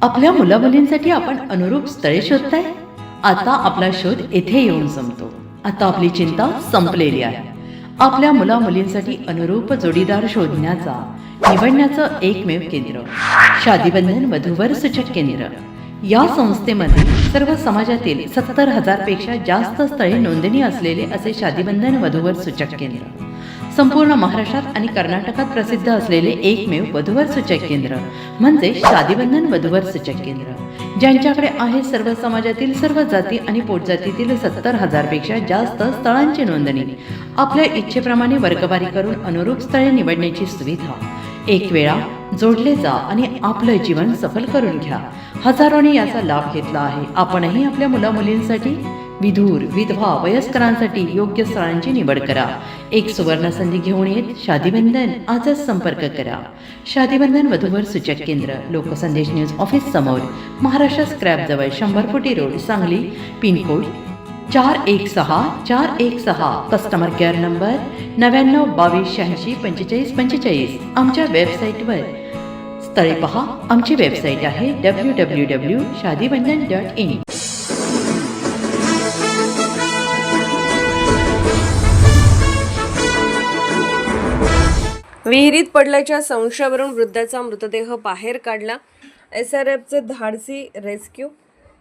आपल्या मुलामुलींसाठी आपण अनुरूप स्थळे शोधताय? आता आपला शोध येथे येऊन संपतो. आता आपली चिंता संपलेली आहे. आपल्या मुलामुलींसाठी अनुरूप जोडीदार शोधण्याचा निवडण्याचं एकमेव केंद्र शादीबंधन वधूवर सूचक केंद्र. या संस्थेमध्ये सर्व समाजातील 70,000 पेक्षा जास्त स्थळे नोंदणी असलेले असे शादीबंधन वधूवर सूचक केंद्र. संपूर्ण महाराष्ट्रात आणि कर्नाटकात प्रसिद्ध असलेले एकमेव वधूवर सूचक केंद्र म्हणजे शादीबंधन वधूवर सूचक केंद्र, ज्यांच्याकडे आहे सर्व समाजातील सर्व जाती आणि पोटजातीतील 70,000 पेक्षा जास्त स्थळांची नोंदणी. आपल्या इच्छेप्रमाणे वर्गवारी करून अनुरूप स्थळे निवडण्याची सुविधा. एक वेळा जोडले जा आणि आपलं जीवन सफल करून घ्या. हजारोंनी याचा लाभ घेतला आहे. आपणही आपल्या मुलामुलींसाठी, विधूर, विधवा, वयस्करांसाठी योग्य स्थळांची निवड करा. एक सुवर्ण संधी घेऊन येत शादीबंधन. आजच संपर्क करा. शादीबंधन वधूवर सूचक केंद्र, लोकसंदेश न्यूज ऑफिस समोर, महाराष्ट्र स्क्रॅप जवळ, 100 फुटी road, Sangli. Pincode 416416. Customer care number 9922864545. आमच्या वेबसाईटवर स्थळे पहा. आमची वेबसाईट आहे www.shadibandhan.in. विहिरीत पडल्याच्या संशयावरून वृद्धाचा मृतदेह बाहेर काढला. SRFचे धाडसी रेस्क्यू.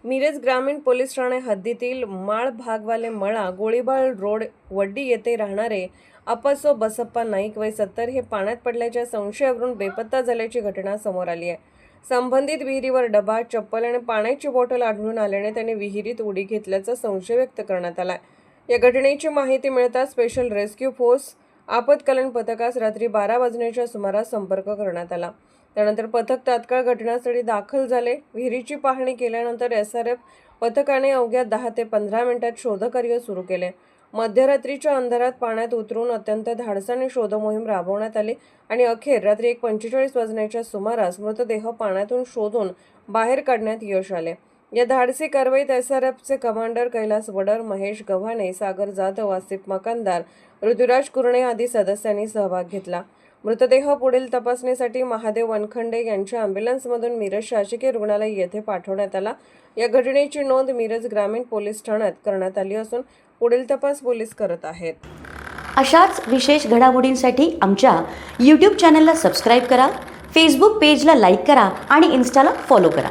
मिरज ग्रामीण पोलीस ठाणे हद्दीतील माळ भागवाले मळा गोळीबार रोड वड्डी येथे राहणारे अपसो बसप्पा नाईक वय 70 हे पाण्यात पडल्याच्या संशयावरून बेपत्ता झाल्याची घटना समोर आली आहे. संबंधित विहिरीवर डबा, चप्पल आणि पाण्याची बॉटल आढळून आल्याने त्यांनी विहिरीत उडी घेतल्याचा संशय व्यक्त करण्यात आला. या घटनेची माहिती मिळताच स्पेशल रेस्क्यू फोर्स आपत्कालीन पथकास रात्री 12 वाजण्याच्या सुमारास संपर्क करण्यात आला. त्यानंतर पथक तात्काळ घटनास्थळी दाखल झाले. विहिरीची पाहणी केल्यानंतर SRF पथकाने अवघ्या 10 ते 15 मिनिटात शोधकार्य सुरू केले. मध्यरात्रीच्या अंधारात पाण्यात उतरून अत्यंत धाडसाने शोध मोहीम राबवण्यात आली आणि अखेर रात्री 1:45 वाजण्याच्या सुमारास मृतदेह पाण्यातून शोधून बाहेर काढण्यात यश आले. या धाडसी कारवाईत SRFचे कमांडर कैलास वडर, महेश गव्हाणे, सागर जाधव, आसिफ मकानदार, ऋतुराज कुरणे आदी सदस्यांनी सहभाग घेतला. मृतदेह पुढील तपासणीसाठी महादेव वनखंडे यांच्या अँब्युलन्समधून मिरज शासकीय रुग्णालय येथे पाठवण्यात आला. या घटनेची नोंद मिरज ग्रामीण पोलीस ठाण्यात करण्यात आली असून पुढील तपास पोलीस करत आहेत. अशाच विशेष घडामोडींसाठी आमच्या YouTube चॅनलला सबस्क्राईब करा, फेसबुक पेजला लाईक करा आणि इन्स्टाला फॉलो करा.